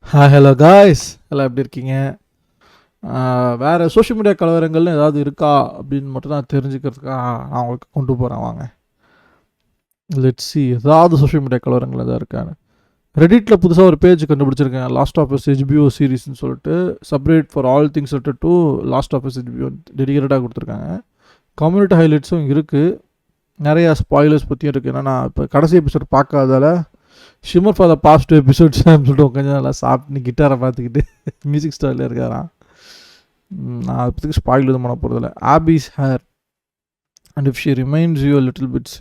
Hello guys, எல்லாம் எப்படி இருக்கீங்க? வேறு சோஷியல் மீடியா கலவரங்கள்னு ஏதாவது இருக்கா அப்படின்னு மட்டும் நான் தெரிஞ்சுக்கிறதுக்காக நான் உங்களுக்கு கொண்டு போகிறேன். வாங்க லெட்ஸி, ஏதாவது சோஷியல் மீடியா கலவரங்கள் எதாவது இருக்கான்னு. ரெடிட்டில் புதுசாக ஒரு பேஜ் கண்டுபிடிச்சிருக்கேன், லாஸ்ட் ஆஃப் எஸ் ஹெச்பிஓ சீரீஸ்னு சொல்லிட்டு. Separate for all things related to last of us HBO டெடிகேட்டடாக கொடுத்துருக்காங்க. கம்யூனிட்டி ஹைலைட்ஸும் இருக்குது, நிறையா ஸ்பாய்லர்ஸ் பற்றியும் இருக்குது. ஏன்னா நான் இப்போ கடைசி எபிசோட் பார்க்காதால shimmer for the past episodes சொல்லிட்டு உட்காந்து நல்லா சாப்பிட்டு கிட்டாரை பார்த்துக்கிட்டு மியூசிக் ஸ்டைலில் இருக்காராம். நான் அதை பற்றி ஸ்பாயில் எதுவும் பண்ண போகிறதில்ல. Office hair and if she reminds you little bits.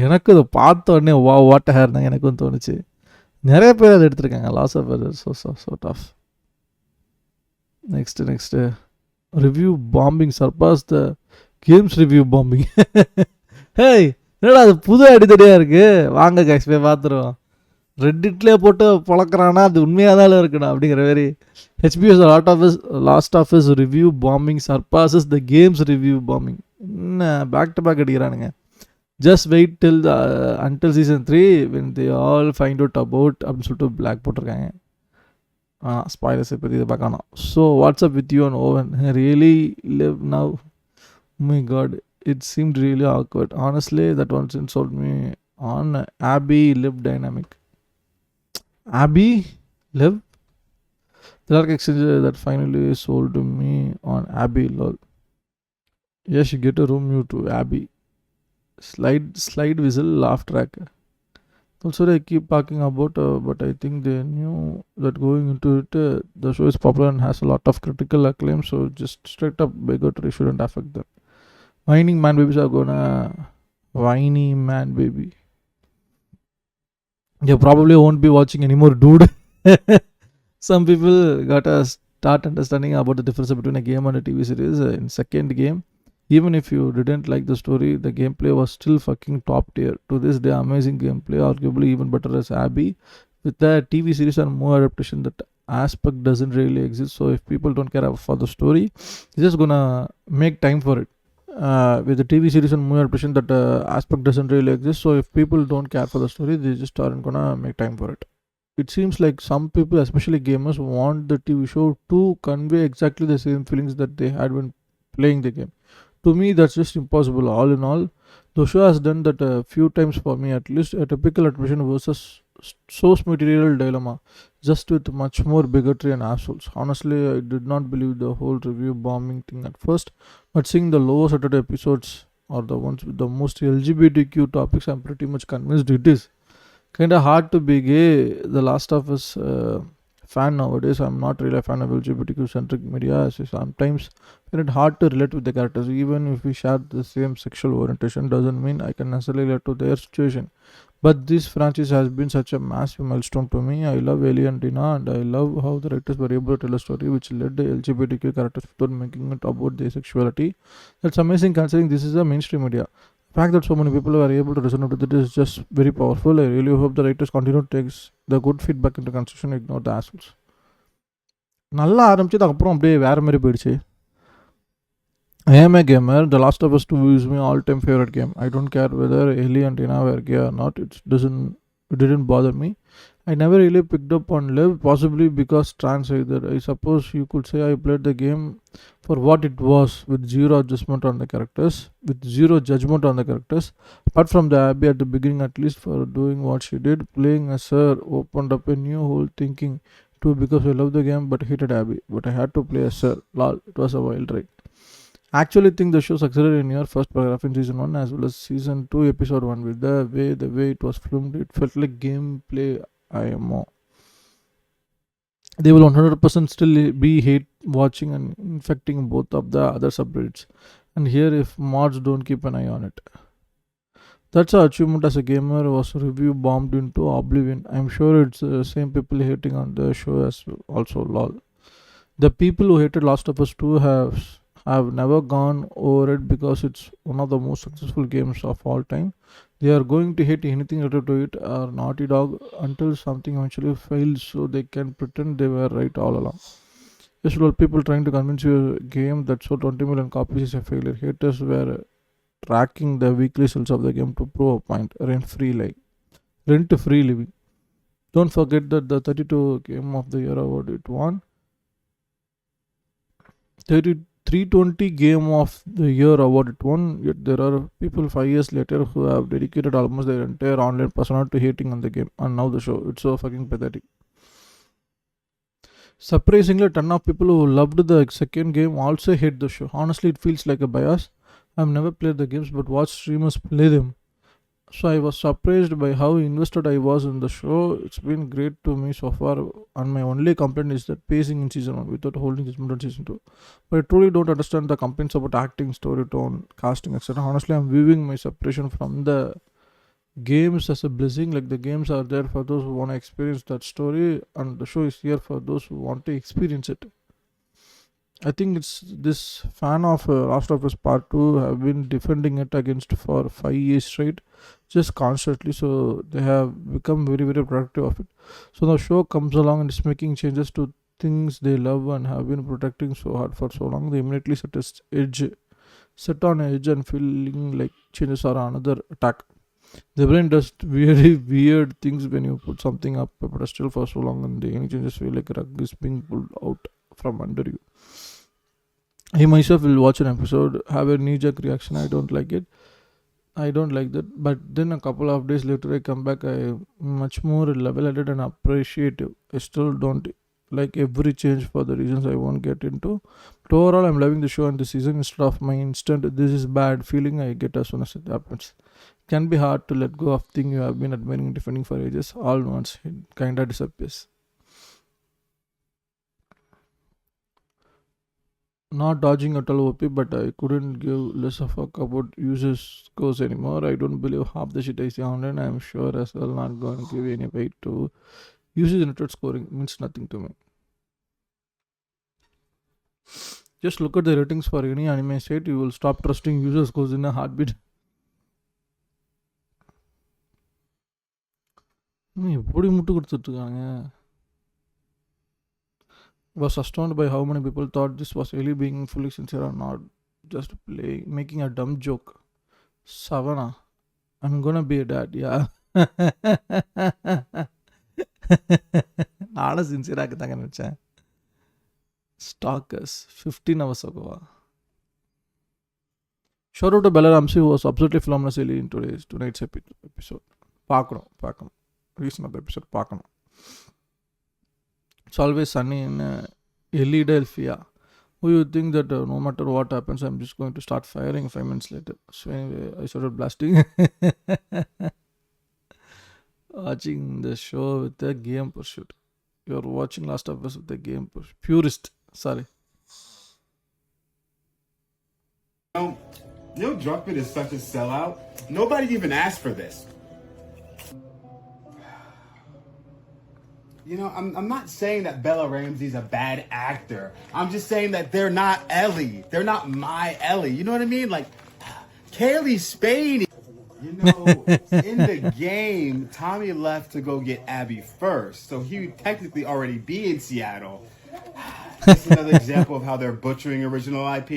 எனக்கு அதை பார்த்த உடனே வாட் ஹேர் தான் எனக்கும் தோணுச்சு. நிறைய பேர் அதை எடுத்திருக்காங்க. Loss of sort of. Next review bombing surpass the games review bombing. Hey, என்னடா அது புது அடித்தடியாக இருக்குது. வாங்க கைஸ் போய் பார்த்துருவோம். ரெட்டிட்லேயே போட்டு பழக்கிறானா அது உண்மையாக தான் இருக்குண்ணா அப்படிங்கிற மாதிரி. HBO's last of us review bombing surpasses the games review bombing. என்ன பேக் டு பேக் அடிக்கிறானுங்க. Just wait till until season 3 when they all find out about அப்படின்னு சொல்லிட்டு பிளாக் போட்டிருக்காங்க. ஸ்பாய்லர்ஸ் பற்றி இதை பார்க்கணும். So what's up with you and Owen really live now. My god, it seemed really awkward. Honestly, that once sold me on Abby Live dynamic. Abby Live? The dark exchange that finally sold to me on Abby lol. Yes, you get a room you to Abby. Slide whistle laugh track. Also, I keep talking about, but I think they knew that going into it, the show is popular and has a lot of critical acclaim, so just straight up bigotry shouldn't affect them. Whining man babies are gonna whiny man baby. You probably won't be watching anymore, dude. Some people gotta start understanding about the difference between a game and a TV series. In second game, even if you didn't like the story, the gameplay was still fucking top tier. To this day, amazing gameplay, arguably even better as Abby. With the TV series and more adaptation, that aspect doesn't really exist. So if people don't care for the story, they're just gonna make time for it. With the TV series and movie adaptation, that aspect doesn't really exist. So if people don't care for the story, they just aren't gonna make time for it. It seems like some people, especially gamers, want the TV show to convey exactly the same feelings that they had when playing the game. To me, that's just impossible. All in all, the show has done that a few times for me, at least. A typical adaptation versus source material dilemma, just with much more bigotry and assholes. Honestly, I did not believe the whole review bombing thing at first, but seeing the lower Saturday episodes or the ones with the most LGBTQ topics, I'm pretty much convinced it is. Kinda hard to be gay. The Last of Us fan nowadays. I'm not really a fan of LGBTQ centric media, so sometimes find it hard to relate with the characters. Even if we share the same sexual orientation, doesn't mean I can necessarily relate to their situation. But this franchise has been such a massive milestone to me. I love Ellie and Dina, and I love how the writers were able to tell a story which led the LGBTQ characters without making it about their sexuality. That's amazing considering this is a mainstream media. The fact that so many people are able to resonate with it is just very powerful. I really hope the writers continue to take the good feedback into consideration and ignore the assholes. நல்லா ஆரம்பிச்சது அப்புறம் அப்படியே வேறு மாதிரி போயிடுச்சு. I am a gamer. The Last of Us 2 is my all-time favorite game. I don't care whether Ellie and Tina were gay or not. It didn't bother me. I never really picked up on Liv, possibly because trans either. I suppose you could say I played the game for what it was, with zero judgment on the characters. Apart from the Abby at the beginning, at least, for doing what she did, playing as her opened up a new whole thinking too, because I loved the game but hated Abby. But I had to play as her. Lol, it was a wild ride. I actually think the show succeeded in your first paragraph in season 1 as well as season 2 episode 1. With the way it was filmed, it felt like gameplay IMO. They will 100% still be hate watching and infecting both of the other subreddits, and here if mods don't keep an eye on it. That's our achievement as a gamer was review bombed into oblivion. I'm sure it's the same people hating on the show as also lol. The people who hated Last of Us 2 have never gone over it because it's one of the most successful games of all time. They are going to hate anything related to it or Naughty Dog until something eventually fails so they can pretend they were right all along. Yes, well, people trying to convince you a game that sold 20 million copies is a failure. Haters were tracking the weekly sales of the game to prove a point. Rent-free living. Don't forget that the 32 Game of the Year award it won. 320 Game of the Year award it won. Yet there are people 5 years later who have dedicated almost their entire online persona to hating on the game. And now the show. It's so fucking pathetic. Surprisingly, a ton of people who loved the second game also hate the show. Honestly, it feels like a bias. I've never played the games but watched streamers play them. So I was surprised by how invested I was in the show. It's been great to me so far, and my only complaint is that pacing in season 1 without holding judgment on season 2. But I truly don't understand the complaints about acting, story tone, casting, etc. Honestly, I'm viewing my separation from the games as a blessing. Like the games are there for those who want to experience that story, and the show is here for those who want to experience it. I think it's this fan of Last of Us Part 2 have been defending it against for 5 years straight, just constantly. So they have become very, very productive of it. So the show comes along and is making changes to things they love and have been protecting so hard for so long. They immediately set on edge and feeling like changes are another attack. The brain does very weird things when you put something up a pedestal for so long, and the any changes feel like a rug is being pulled out from under you. I myself will watch an episode, have a knee jerk reaction. I don't like it. I don't like that. But then a couple of days later, I come back. I much more level headed and appreciative. I still don't like every change for the reasons I won't get into. But overall, I'm loving the show and the season instead of my instant "this is bad" feeling I get as soon as it happens. It can be hard to let go of thing you have been admiring and defending for ages. All once it kinda disappears. Not dodging at all OP, but I couldn't give less of a fuck about users scores anymore. I don't believe half the shit I see online. I'm sure as well not going to give any weight to user generated scoring. Means nothing to me. Just look at the ratings for any anime site. You will stop trusting user scores in a heartbeat. எப்படி முட்டு கொடுத்துட்டு இருக்காங்க. Was astounded by how many people thought this was really being fully sincere or not just making a dumb joke. Savannah, I'm gonna be a dad, yeah. நானும் சின்சியராக தாங்க நினச்சேன். Stalkers 15 hours ago. Shout out to Bella Ramsey who was absolutely phenomenally in tonight's episode. பார்க்கணும் reason of episode பார்க்கணும். It's always sunny in Philadelphia. Who you think that no matter what happens, I'm just going to start firing 5 minutes later. So anyway, I started blasting. Watching the show with the game pursuit. You're watching Last of Us with the game pursuit. Purist. Sorry. Neil Druckmann is such a sellout. Nobody even asked for this. You know, I'm not saying that Bella Ramsey's a bad actor. I'm just saying that they're not Ellie. They're not my Ellie. You know what I mean? Like, Kaylee Spade. You know, in the game, Tommy left to go get Abby first. So he would technically already be in Seattle. This is another example of how they're butchering original IP.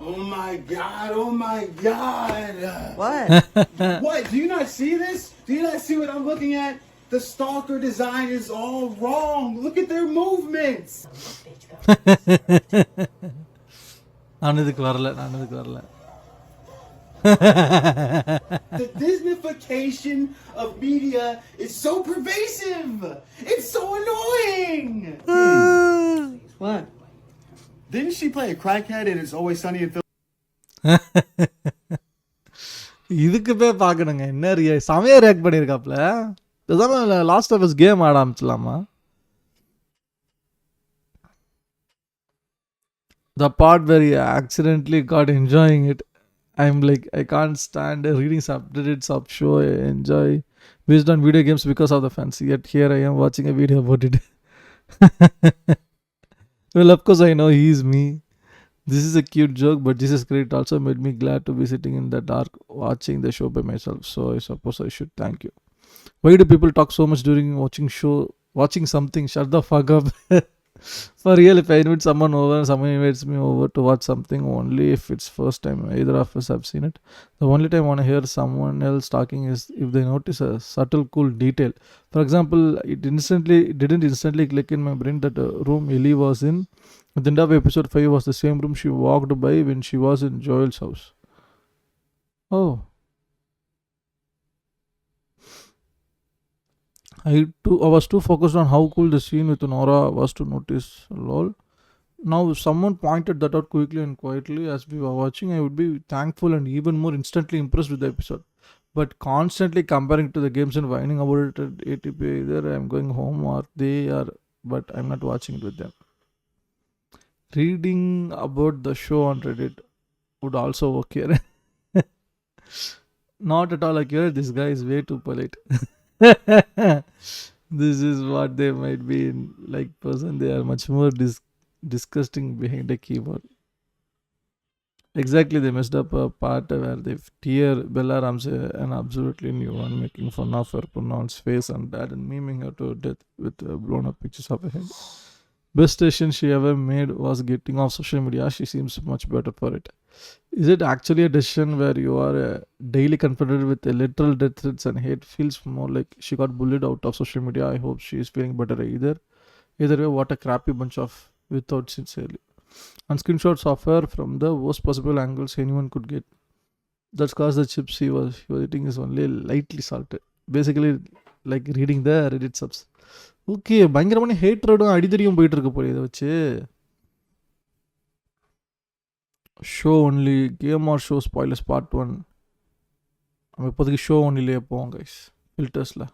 Oh my God, oh my God. What? What? Do you not see this? Do you not see what I'm looking at? The stalker design is all wrong. Look at their movements. நானதுக்கு வரல. The Disneyfication of media is so pervasive. It's so annoying. What? Didn't she play a crackhead and It's Always Sunny in Philadelphia? இதுக்கு போய் பார்க்கணுங்க. என்ன செமையா react பண்ணியிருக்காப்ல. பேசாம last of us game ஆட ஆரம்பிச்சலாமா? The part where he accidentally got enjoying it. I'm like, I can't stand reading subreddit sub show I enjoy based on video games because of the fans. Yet here I am watching a video about it. Well, of course I know he's me. This is a cute joke, but Jesus Christ also made me glad to be sitting in the dark watching the show by myself. So I suppose I should thank you. Why do people talk so much during watching something? Shut the fuck up. For real, if I invite someone over and someone invites me over to watch something, only if it's first time either of us have seen it. The only time I want to hear someone else talking is if they notice a subtle cool detail. For example, it didn't instantly click in my brain that the room Ellie was in at the end of episode 5 was the same room she walked by when she was in Joel's house. Oh, I was too focused on how cool the scene with Nora was to notice. Lol. Now, if someone pointed that out quickly and quietly as we were watching, I would be thankful and even more instantly impressed with the episode. But constantly comparing to the games and whining about it at ATP, either I'm going home or they are, but I'm not watching it with them. Reading about the show on Reddit would also work here. Not at all accurate. This guy is way too polite. This is what they might be in like person. They are much more disgusting behind a keyboard. Exactly, they messed up a part where they tear Bella Ramsey an absolutely new one, making fun of her pronounced face and that and memeing her to death with blown up pictures of her head. Best decision she ever made was getting off social media. She seems much better for it. Is it actually a decision where you are daily confronted with literal death threats and hate? Feels more like she got bullied out of social media. I hope she is feeling better either. Either way, what a crappy bunch of without sincerely. And screenshots of her from the worst possible angles anyone could get. That's cause the chips he was eating is only lightly salted. Basically, like reading the Reddit subs. Okay பயங்கரமான ஹேட்ரடும் அடிதடியும் போயிட்டு இருக்கு போய் இதை வச்சு show only game or show spoilers part 1 நம்ம இப்போதைக்கு ஷோ ஒன்லிலே போவோம் கைஸ் ஃபில்டர்ஸில்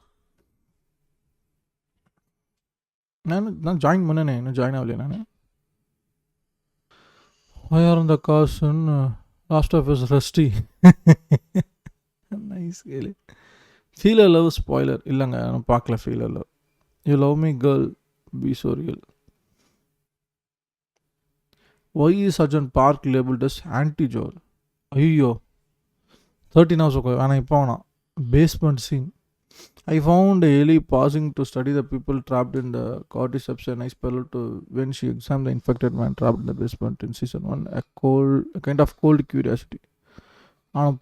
நான் ஜாயின் பண்ணனே இன்னும் ஜாயின் ஆகலையே நான் வயார் இந்த காசுன்னு last of is rusty nice கேளு ஃபீல் லவ் ஸ்பாய்லர் இல்லைங்க நான் பார்க்கல feel love You love me, girl. Be so real. Why is Sergeant Park labeled as anti-Joel? Ayyo. 13 hours ago, and I found basement scene. I found Ellie pausing to study the people trapped in the cordyceps and I spelled to when she examined the infected man trapped in the basement in season 1. A kind of cold curiosity. ஆனால்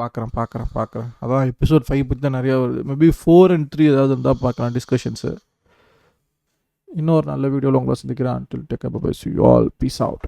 பார்க்குறேன் அதான் episode 5 பற்றி தான் நிறையா வருது maybe 4 and 3 ஏதாவது இருந்தால் பார்க்கலாம் டிஸ்கஷன்ஸு இன்னொரு நல்ல வீடியோவில் உங்களை சந்திக்கிறேன் until take care, bye bye, see you all, peace out.